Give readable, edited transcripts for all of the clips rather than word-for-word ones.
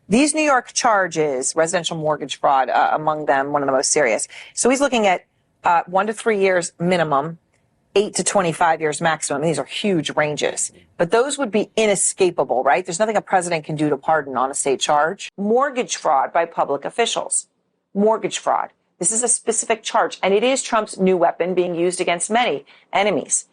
These New York charges, residential mortgage fraud, among them, one of the most serious. So he's looking at 1 to 3 years minimum, 8 to 25 years maximum. These are huge ranges, but those would be inescapable, right? There's nothing a president can do to pardon on a state charge. Mortgage fraud by public officials. Mortgage fraud. This is a specific charge, and it is Trump's new weapon being used against many enemies.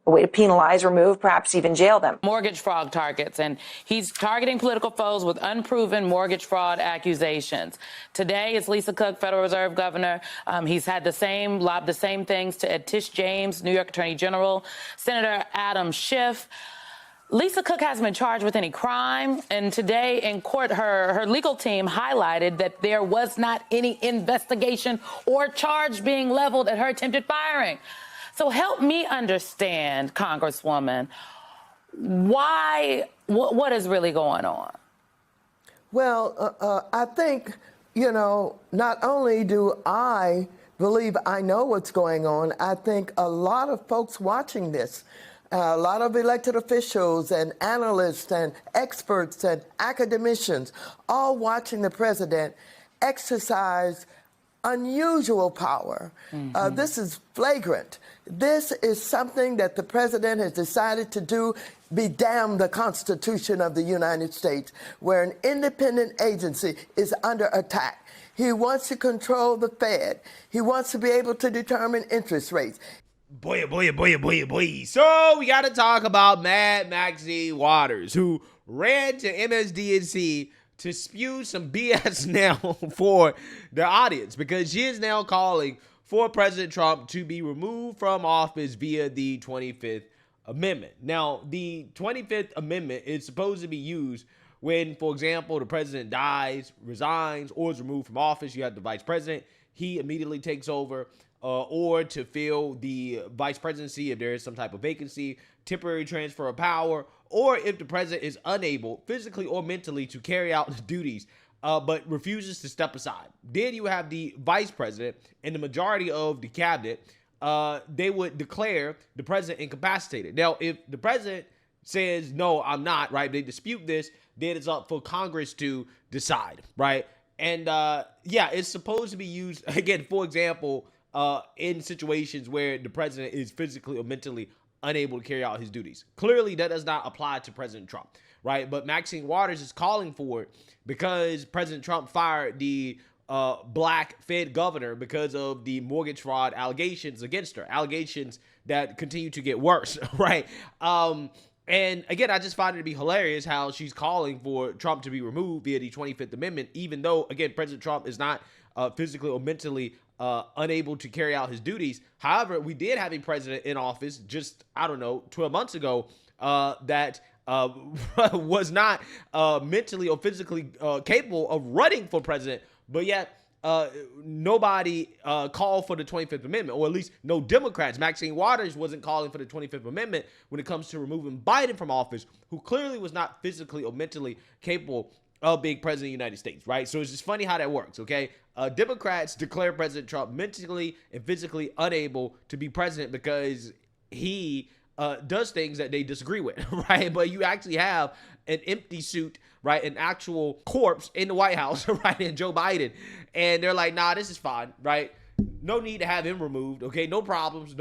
A way to penalize, remove, perhaps even jail them. Mortgage fraud targets, and he's targeting political foes with unproven mortgage fraud accusations. Today is Lisa Cook, Federal Reserve Governor. He's had lobbed the same things to Tish James, New York Attorney General, Senator Adam Schiff. Lisa Cook hasn't been charged with any crime, and today in court, her legal team highlighted that there was not any investigation or charge being leveled at her attempted firing. So help me understand, Congresswoman, what is really going on? Well, I think, not only do I believe I know what's going on, I think a lot of folks watching this, a lot of elected officials and analysts and experts and academicians, all watching the president exercise unusual power. This is flagrant. This is something that the president has decided to do, be damned the Constitution of the United States, where an independent agency is under attack. He wants to control the Fed. He wants to be able to determine interest rates. Boy. So we got to talk about Maxine Waters, who ran to MSDNC to spew some BS now for the audience, because she is now calling for President Trump to be removed from office via the 25th Amendment. Now, the 25th Amendment is supposed to be used when, for example, the president dies, resigns, or is removed from office. You have the vice president. He immediately takes over, or to fill the vice presidency if there is some type of vacancy, temporary transfer of power, or if the president is unable physically or mentally to carry out the duties, but refuses to step aside. Then you have the vice president and the majority of the cabinet. They would declare the president incapacitated. Now, if the president says, no, I'm not, right, they dispute this, then it's up for Congress to decide, right? And yeah, it's supposed to be used, again, for example, in situations where the president is physically or mentally unable to carry out his duties. Clearly, that does not apply to President Trump, right? But Maxine Waters is calling for it because President Trump fired the black Fed governor because of the mortgage fraud allegations against her, allegations that continue to get worse, right? And again, I just find it to be hilarious how she's calling for Trump to be removed via the 25th Amendment, even though, again, President Trump is not physically or mentally unable to carry out his duties. However, we did have a president in office just, 12 months ago that was not mentally or physically capable of running for president, but yet nobody called for the 25th Amendment, or at least no Democrats. Maxine Waters wasn't calling for the 25th Amendment when it comes to removing Biden from office, who clearly was not physically or mentally capable of being president of the United States, right? So it's just funny how that works, okay? Democrats declare President Trump mentally and physically unable to be president because he does things that they disagree with, right? But you actually have an empty suit, right? An actual corpse in the White House, right? And Joe Biden. And they're like, nah, this is fine, right? No need to have him removed, okay? No problems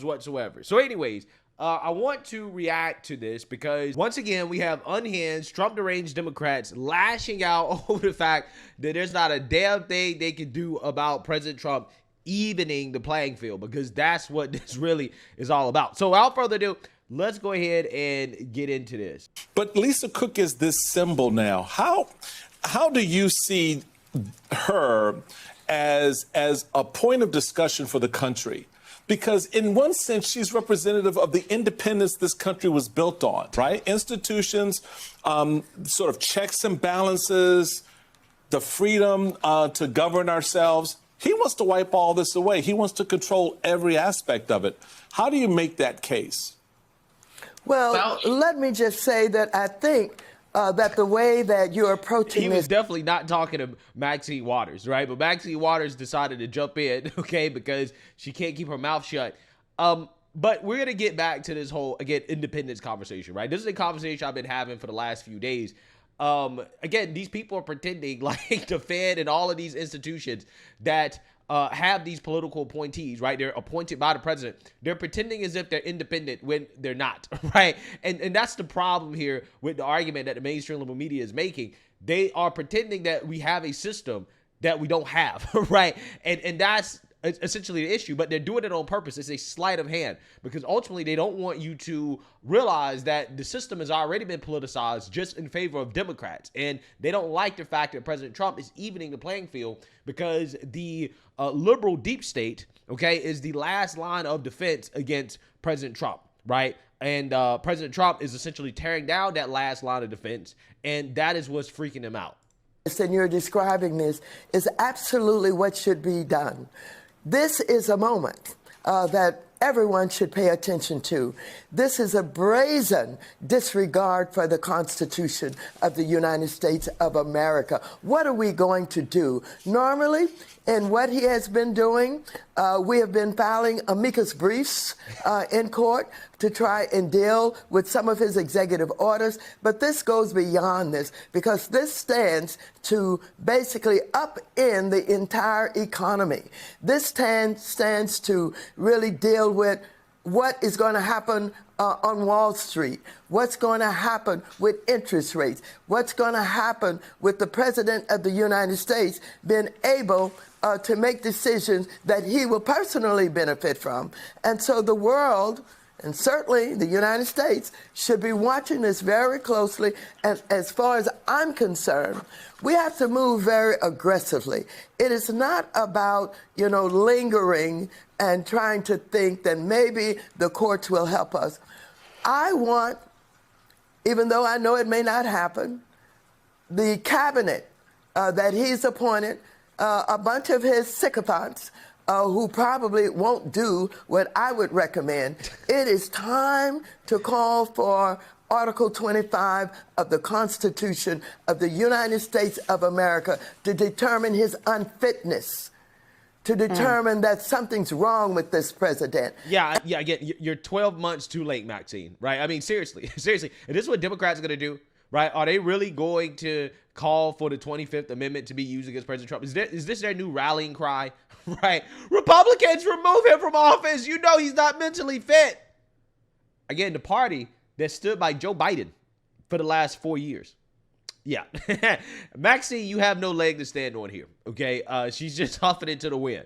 whatsoever. So anyways, I want to react to this because, once again, we have unhinged, Trump-deranged Democrats lashing out over the fact that there's not a damn thing they can do about President Trump evening the playing field, because that's what this really is all about. So without further ado, let's go ahead and get into this. But Lisa Cook is this symbol now. How do you see her as a point of discussion for the country? Because in one sense, she's representative of the independence this country was built on, right? Institutions, sort of checks and balances, the freedom to govern ourselves. He wants to wipe all this away. He wants to control every aspect of it. How do you make that case? Well, let me just say that I think that the way that you're approaching he was definitely not talking to Maxine Waters, right? But Maxine Waters decided to jump in, okay, because she can't keep her mouth shut. But we're going to get back to this whole, again, independence conversation, right? This is a conversation I've been having for the last few days. Again, these people are pretending like the Fed and all of these institutions that have these political appointees, right? They're appointed by the president. They're pretending as if they're independent when they're not, right? And that's the problem here with the argument that the mainstream liberal media is making. They are pretending that we have a system that we don't have, right? And that's essentially the issue, but they're doing it on purpose. It's a sleight of hand because ultimately they don't want you to realize that the system has already been politicized just in favor of Democrats. And they don't like the fact that President Trump is evening the playing field because the liberal deep state, okay, is the last line of defense against President Trump, right? And President Trump is essentially tearing down that last line of defense, and that is what's freaking him out. And you're describing this is absolutely what should be done. This is a moment that everyone should pay attention to. This is a brazen disregard for the Constitution of the United States of America. What are we going to do? Normally, in what he has been doing, we have been filing amicus briefs in court to try and deal with some of his executive orders. But this goes beyond this because this stands to basically upend the entire economy. This stands to really deal with what is going to happen on Wall Street, what's going to happen with interest rates, what's going to happen with the President of the United States being able to make decisions that he will personally benefit from. And so the world, and certainly the United States, should be watching this very closely. And as far as I'm concerned, we have to move very aggressively. It is not about, lingering and trying to think that maybe the courts will help us. I want, even though I know it may not happen, the cabinet that he's appointed, a bunch of his sycophants who probably won't do what I would recommend. It is time to call for Article 25 of the Constitution of the United States of America to determine his unfitness, to determine that something's wrong with this president. Yeah, again, you're 12 months too late, Maxine, right? I mean, seriously. And this is what Democrats are going to do, right? Are they really going to call for the 25th Amendment to be used against President Trump? Is this their new rallying cry, right? Republicans, remove him from office. You know he's not mentally fit. Again, the party that stood by Joe Biden for the last 4 years. Yeah. Maxine, you have no leg to stand on here, okay? She's just huffing into the wind.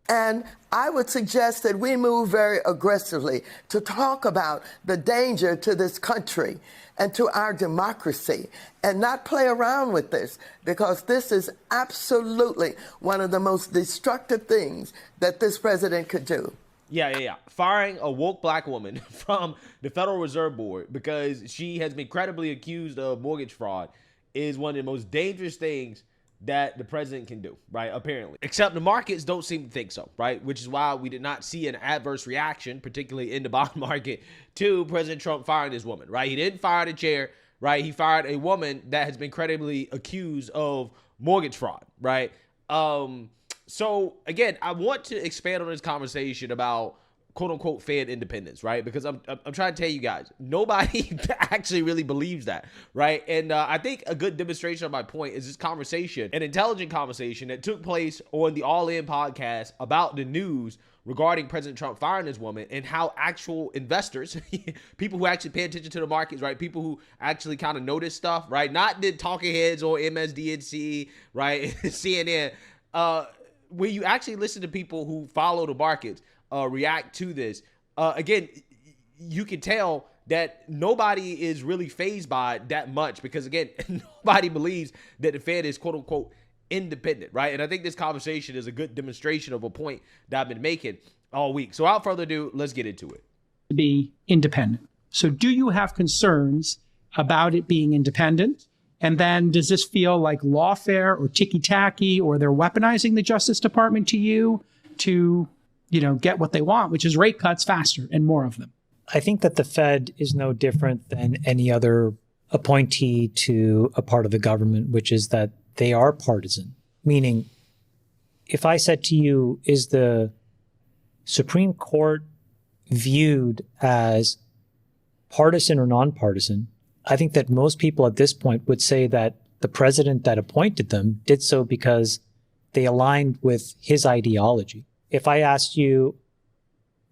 And I would suggest that we move very aggressively to talk about the danger to this country and to our democracy and not play around with this, because this is absolutely one of the most destructive things that this president could do. Yeah. Firing a woke black woman from the Federal Reserve Board because she has been credibly accused of mortgage fraud is one of the most dangerous things that the president can do, right? Apparently. Except the markets don't seem to think so, right? Which is why we did not see an adverse reaction, particularly in the bond market, to President Trump firing this woman, right? He didn't fire the chair, right? He fired a woman that has been credibly accused of mortgage fraud, right? So again, I want to expand on this conversation about quote unquote Fed independence, right? Because I'm trying to tell you guys, nobody actually really believes that, right? And I think a good demonstration of my point is this conversation, an intelligent conversation that took place on the All In podcast about the news regarding President Trump firing this woman and how actual investors, people who actually pay attention to the markets, right? People who actually kind of notice stuff, right? Not the talking heads or MSDNC, right? CNN. When you actually listen to people who follow the markets, react to this, again, you can tell that nobody is really fazed by it that much because, again, nobody believes that the Fed is, quote unquote, independent, right? And I think this conversation is a good demonstration of a point that I've been making all week. So without further ado, let's get into it. To be independent. So do you have concerns about it being independent? And then does this feel like lawfare or ticky-tacky, or they're weaponizing the Justice Department to you to, get what they want, which is rate cuts faster and more of them? I think that the Fed is no different than any other appointee to a part of the government, which is that they are partisan. Meaning, if I said to you, is the Supreme Court viewed as partisan or nonpartisan? I think that most people at this point would say that the president that appointed them did so because they aligned with his ideology. If I asked you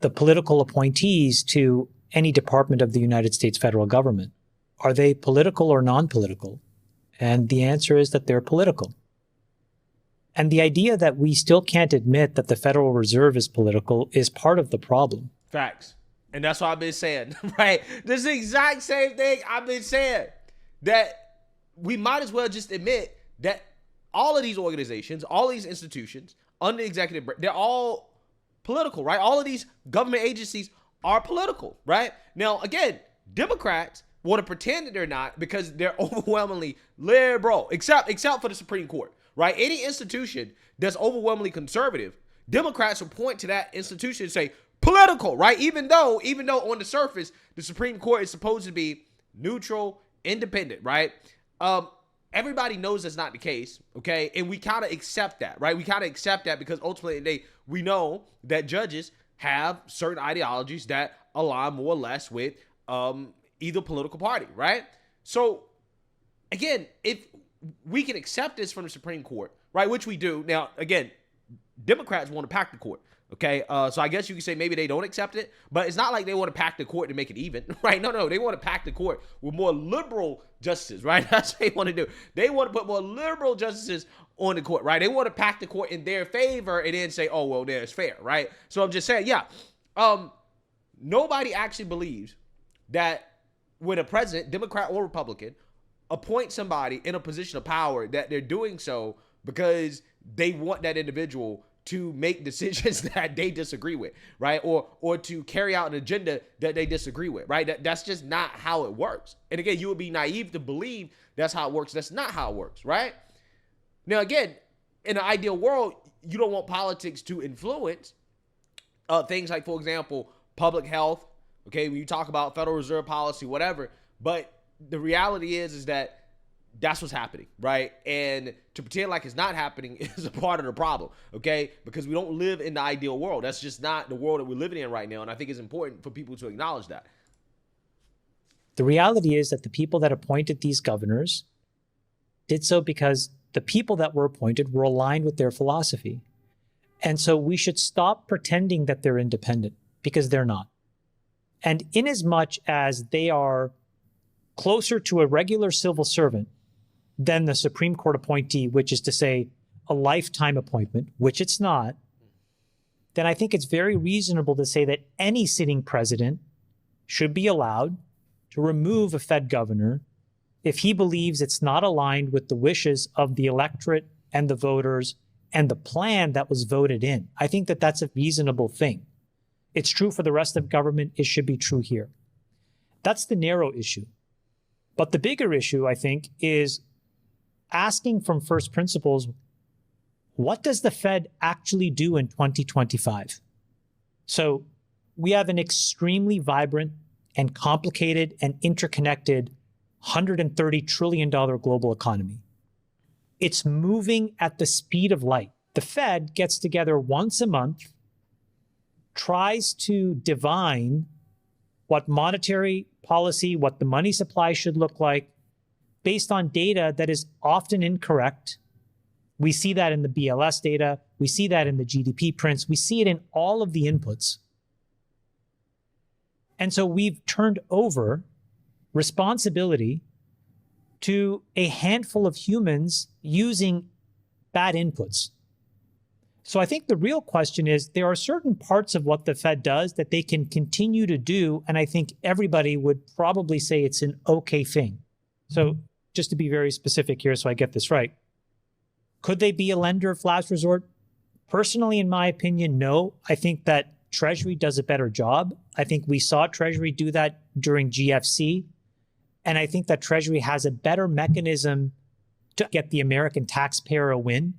the political appointees to any department of the United States federal government, are they political or non-political? And the answer is that they're political. And the idea that we still can't admit that the Federal Reserve is political is part of the problem. Facts. And that's what I've been saying, right? This is the exact same thing I've been saying, that we might as well just admit that all of these organizations, all these institutions under executive, they're all political, right? All of these government agencies are political, right? Now, again, Democrats want to pretend that they're not because they're overwhelmingly liberal, except for the Supreme Court, right? Any institution that's overwhelmingly conservative, Democrats will point to that institution and say political, right? Even though on the surface, the Supreme Court is supposed to be neutral, independent, right? Everybody knows that's not the case, okay? And we kind of accept that, right? We kind of accept that because ultimately we know that judges have certain ideologies that align more or less with either political party, right? So again, if we can accept this from the Supreme Court, right, which we do. Now, again, Democrats want to pack the court, okay? So I guess you can say maybe they don't accept it, but it's not like they want to pack the court to make it even, right? No, they want to pack the court with more liberal justices, right? That's what they want to do. They want to put more liberal justices on the court, right? They want to pack the court in their favor and then say, oh, well, there's fair, right? So I'm just saying, yeah, nobody actually believes that when a president, Democrat or Republican, appoints somebody in a position of power, that they're doing so because they want that individual to make decisions that they disagree with, right? Or to carry out an agenda that they disagree with, right? That's just not how it works. And again, you would be naive to believe that's how it works. That's not how it works, right? Now, again, in an ideal world, you don't want politics to influence things like, for example, public health, okay, when you talk about Federal Reserve policy, whatever. But the reality is that that's what's happening, right? And to pretend like it's not happening is a part of the problem, okay? Because we don't live in the ideal world. That's just not the world that we're living in right now. And I think it's important for people to acknowledge that. The reality is that the people that appointed these governors did so because the people that were appointed were aligned with their philosophy. And so we should stop pretending that they're independent, because they're not. And inasmuch as they are closer to a regular civil servant than the Supreme Court appointee, which is to say a lifetime appointment, which it's not, then I think it's very reasonable to say that any sitting president should be allowed to remove a Fed governor if he believes it's not aligned with the wishes of the electorate and the voters and the plan that was voted in. I think that that's a reasonable thing. It's true for the rest of government. It should be true here. That's the narrow issue. But the bigger issue, I think, is asking from first principles, what does the Fed actually do in 2025? So we have an extremely vibrant and complicated and interconnected $130 trillion global economy. It's moving at the speed of light. The Fed gets together once a month, tries to divine what monetary policy, what the money supply should look like, based on data that is often incorrect. We see that in the BLS data. We see that in the GDP prints. We see it in all of the inputs. And so we've turned over responsibility to a handful of humans using bad inputs. So I think the real question is, there are certain parts of what the Fed does that they can continue to do, and I think everybody would probably say it's an okay thing. So just to be very specific here so I get this right, could they be a lender of last resort? Personally, in my opinion, no. I think that Treasury does a better job. I think we saw Treasury do that during GFC. And I think that Treasury has a better mechanism to get the American taxpayer a win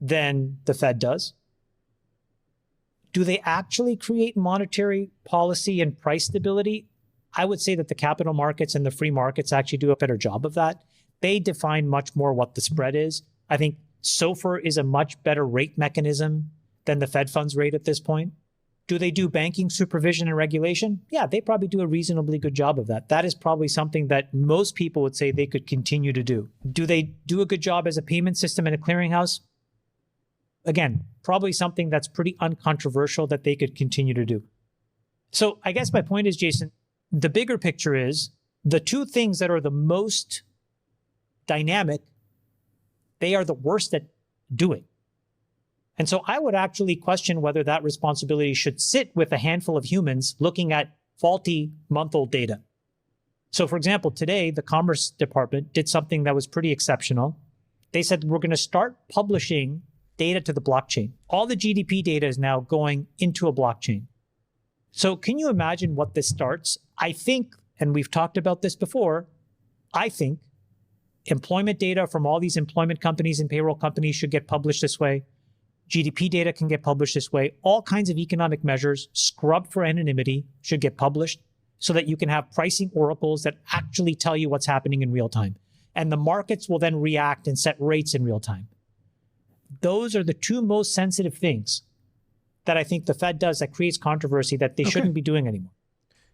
than the Fed does. Do they actually create monetary policy and price stability? I would say that the capital markets and the free markets actually do a better job of that. They define much more what the spread is. I think SOFR is a much better rate mechanism than the Fed funds rate at this point. Do they do banking supervision and regulation? Yeah, they probably do a reasonably good job of that. That is probably something that most people would say they could continue to do. Do they do a good job as a payment system and a clearinghouse? Again, probably something that's pretty uncontroversial that they could continue to do. So I guess my point is, Jason, the bigger picture is the two things that are the most dynamic, they are the worst at doing. And so I would actually question whether that responsibility should sit with a handful of humans looking at faulty month-old data. So for example, today, the Commerce Department did something that was pretty exceptional. They said, we're going to start publishing data to the blockchain. All the GDP data is now going into a blockchain. So can you imagine what this starts? I think, and we've talked about this before, I think employment data from all these employment companies and payroll companies should get published this way. GDP data can get published this way. All kinds of economic measures scrubbed for anonymity should get published so that you can have pricing oracles that actually tell you what's happening in real time. And the markets will then react and set rates in real time. Those are the two most sensitive things that I think the Fed does that creates controversy that they shouldn't be doing anymore.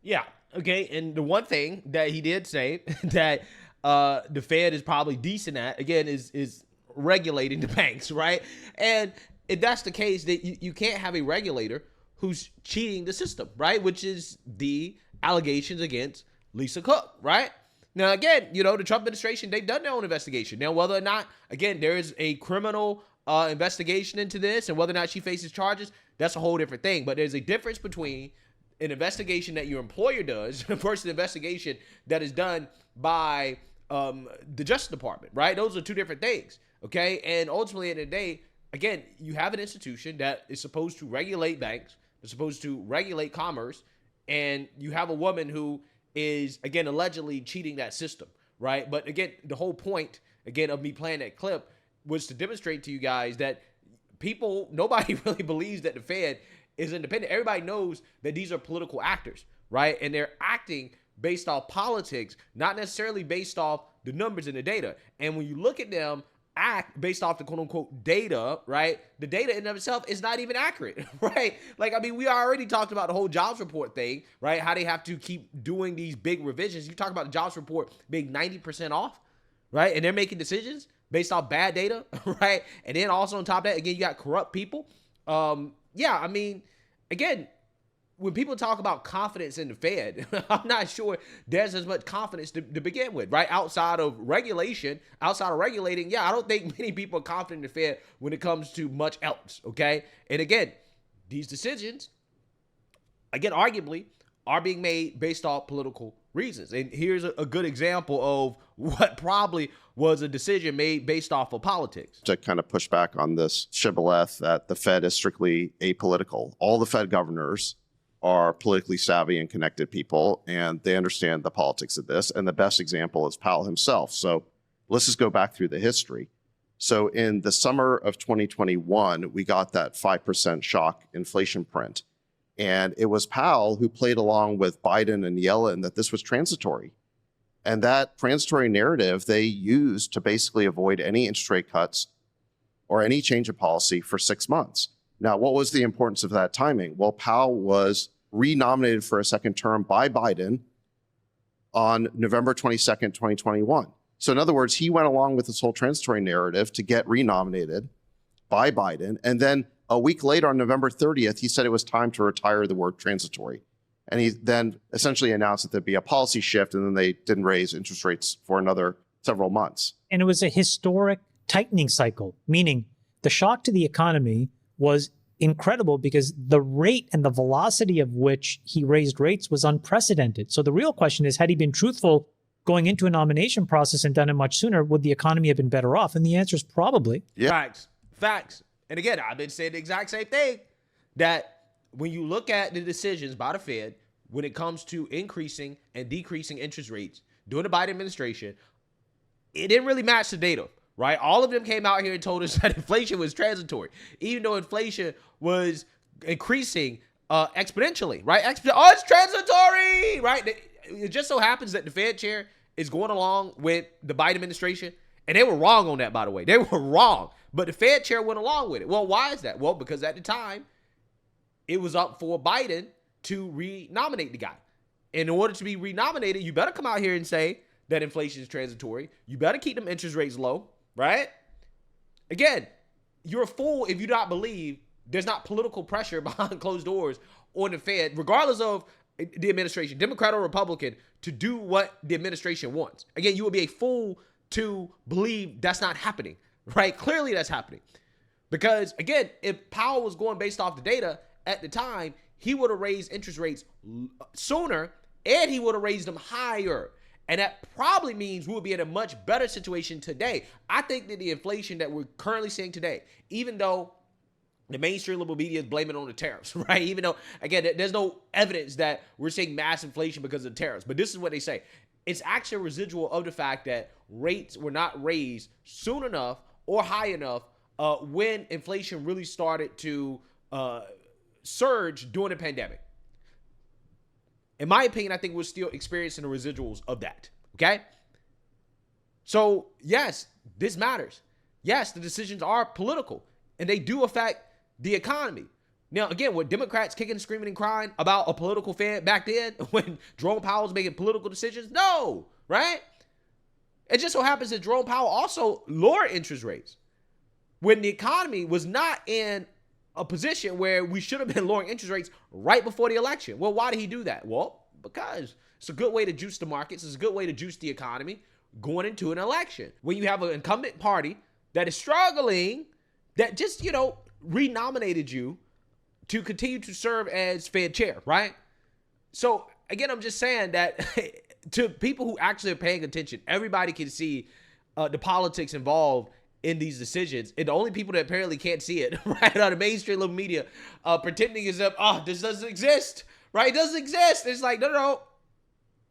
Yeah. Okay. And the one thing that he did say that the Fed is probably decent at, again, is regulating the banks, right? And if that's the case, that you can't have a regulator who's cheating the system, right? Which is the allegations against Lisa Cook, right? Now, again, the Trump administration, they've done their own investigation. Now, whether or not, again, there is a criminal investigation into this and whether or not she faces charges, that's a whole different thing. But there's a difference between an investigation that your employer does versus an investigation that is done by the Justice Department, right? Those are two different things, okay? And ultimately, at the end of the day, again, you have an institution that is supposed to regulate banks, is supposed to regulate commerce, and you have a woman who is, again, allegedly cheating that system, right? But again, the whole point, again, of me playing that clip was to demonstrate to you guys that nobody really believes that the Fed is independent. Everybody knows that these are political actors, right? And they're acting based off politics, not necessarily based off the numbers and the data. And when you look at them act based off the quote unquote data, right? The data in and of itself is not even accurate, right? Like, I mean, we already talked about the whole jobs report thing, right? How they have to keep doing these big revisions. You talk about the jobs report being 90% off, right? And they're making decisions based off bad data, right? And then also on top of that, again, you got corrupt people. Yeah, I mean, again, when people talk about confidence in the Fed, I'm not sure there's as much confidence to begin with, right? Outside of regulating, yeah, I don't think many people are confident in the Fed when it comes to much else, okay? And again, these decisions, again, arguably, are being made based off political reasons. And here's a good example of what probably was a decision made based off of politics. To kind of push back on this shibboleth that the Fed is strictly apolitical. All the Fed governors are politically savvy and connected people, and they understand the politics of this. And the best example is Powell himself. So let's just go back through the history. So in the summer of 2021, we got that 5% shock inflation print. And it was Powell who played along with Biden and Yellen that this was transitory. And that transitory narrative they used to basically avoid any interest rate cuts or any change of policy for 6 months. Now, what was the importance of that timing? Well, Powell was renominated for a second term by Biden on November 22nd, 2021. So in other words, he went along with this whole transitory narrative to get renominated by Biden. And then a week later, on November 30th, he said it was time to retire the word transitory. And he then essentially announced that there'd be a policy shift, and then they didn't raise interest rates for another several months. And it was a historic tightening cycle, meaning the shock to the economy was incredible because the rate and the velocity of which he raised rates was unprecedented. So the real question is, had he been truthful going into a nomination process and done it much sooner, would the economy have been better off? And the answer is probably. Yeah. Facts. And again, I've been saying the exact same thing, that when you look at the decisions by the Fed, when it comes to increasing and decreasing interest rates during the Biden administration, it didn't really match the data, right? All of them came out here and told us that inflation was transitory, even though inflation was increasing exponentially, right? It's transitory, right? It just so happens that the Fed chair is going along with the Biden administration, and they were wrong on that, by the way. They were wrong, but the Fed chair went along with it. Well, why is that? Well, because at the time, it was up for Biden to re-nominate the guy. In order to be re-nominated, you better come out here and say that inflation is transitory. You better keep them interest rates low, right? Again, you're a fool if you do not believe there's not political pressure behind closed doors on the Fed, regardless of the administration, Democrat or Republican, to do what the administration wants. Again, you would be a fool to believe that's not happening, right? Clearly that's happening. Because, again, if Powell was going based off the data at the time, he would have raised interest rates sooner and he would have raised them higher. And that probably means we would be in a much better situation today. I think that the inflation that we're currently seeing today, even though the mainstream liberal media is blaming it on the tariffs, right? Even though, again, there's no evidence that we're seeing mass inflation because of the tariffs. But this is what they say. It's actually a residual of the fact that rates were not raised soon enough or high enough when inflation really started to surge during the pandemic. In my opinion, I think we're still experiencing the residuals of that, okay? So, yes, this matters. Yes, the decisions are political, and they do affect the economy. Now, again, were Democrats kicking, screaming, and crying about a political Fed back then when Jerome Powell was making political decisions? No, right? It just so happens that Jerome Powell also lowered interest rates when the economy was not in a position where we should have been lowering interest rates right before the election. Well, why did he do that? Well, because it's a good way to juice the markets. It's a good way to juice the economy going into an election. When you have an incumbent party that is struggling, that just, renominated you to continue to serve as Fed chair, right? So, again, I'm just saying that to people who actually are paying attention, everybody can see the politics involved in these decisions. And the only people that apparently can't see it, right, are the mainstream liberal media pretending as if, this doesn't exist, right? It doesn't exist. It's like, no.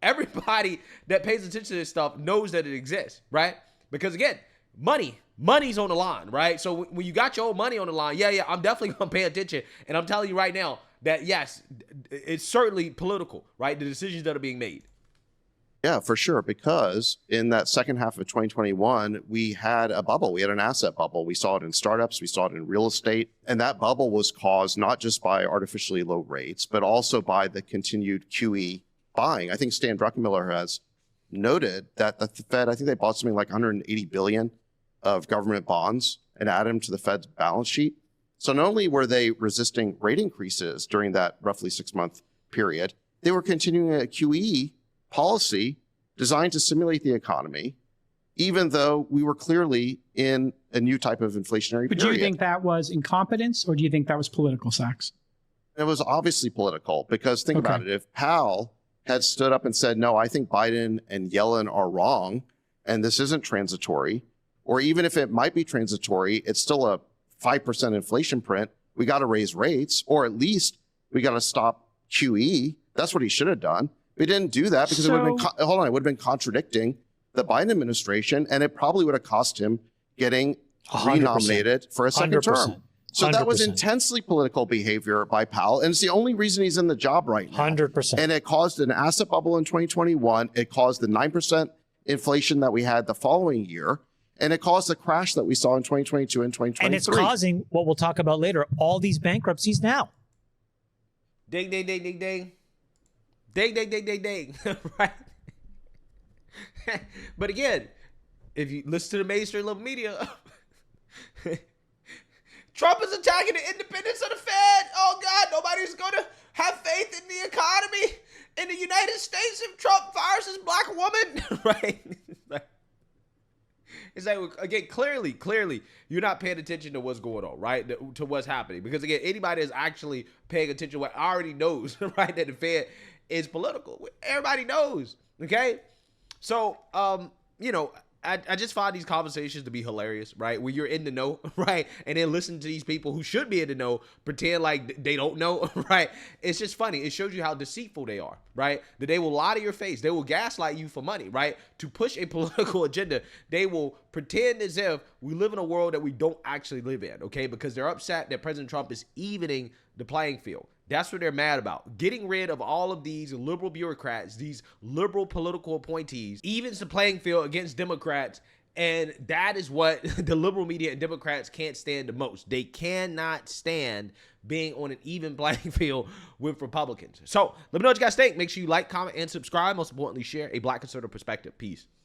Everybody that pays attention to this stuff knows that it exists, right? Because, again, money's on the line, right? So when you got your own money on the line, yeah, I'm definitely going to pay attention. And I'm telling you right now that, yes, it's certainly political, right? The decisions that are being made. Yeah, for sure. Because in that second half of 2021, we had a bubble. We had an asset bubble. We saw it in startups. We saw it in real estate. And that bubble was caused not just by artificially low rates, but also by the continued QE buying. I think Stan Druckenmiller has noted that the Fed, I think they bought something like 180 billion of government bonds and added them to the Fed's balance sheet. So not only were they resisting rate increases during that roughly 6-month period, they were continuing a QE policy designed to simulate the economy, even though we were clearly in a new type of inflationary period. But do you think that was incompetence, or do you think that was political, Sachs? It was obviously political, because think about it. If Powell had stood up and said, no, I think Biden and Yellen are wrong, and this isn't transitory, or even if it might be transitory, it's still a 5% inflation print, we got to raise rates, or at least we got to stop QE. That's what he should have done. We didn't do that because it would have been contradicting the Biden administration, and it probably would have cost him getting 100%. renominated for a second 100%. term. So that was 100%. intensely political behavior by Powell, and it's the only reason he's in the job right now. 100%. And it caused an asset bubble in 2021. It caused the 9% inflation that we had the following year, and it caused the crash that we saw in 2022 and 2023. And it's causing what we'll talk about later, all these bankruptcies now. Ding, ding, ding, ding, ding. Ding, ding, ding, ding, ding. Right? But again, if you listen to the mainstream liberal media, Trump is attacking the independence of the Fed. Oh, God, nobody's going to have faith in the economy in the United States if Trump fires his black woman. Right? It's like, again, clearly, you're not paying attention to what's going on, right? To what's happening. Because, again, anybody that's actually paying attention to what already knows, right, that the Fed is political. Everybody knows, okay? So, I just find these conversations to be hilarious, right? When you're in the know, right? And then listen to these people who should be in the know pretend like they don't know, right? It's just funny. It shows you how deceitful they are, right? That they will lie to your face. They will gaslight you for money, right? To push a political agenda, they will pretend as if we live in a world that we don't actually live in, okay? Because they're upset that President Trump is evening the playing field. That's what they're mad about. Getting rid of all of these liberal bureaucrats, these liberal political appointees, evens the playing field against Democrats. And that is what the liberal media and Democrats can't stand the most. They cannot stand being on an even playing field with Republicans. So let me know what you guys think. Make sure you like, comment, and subscribe. Most importantly, share a Black conservative perspective. Peace.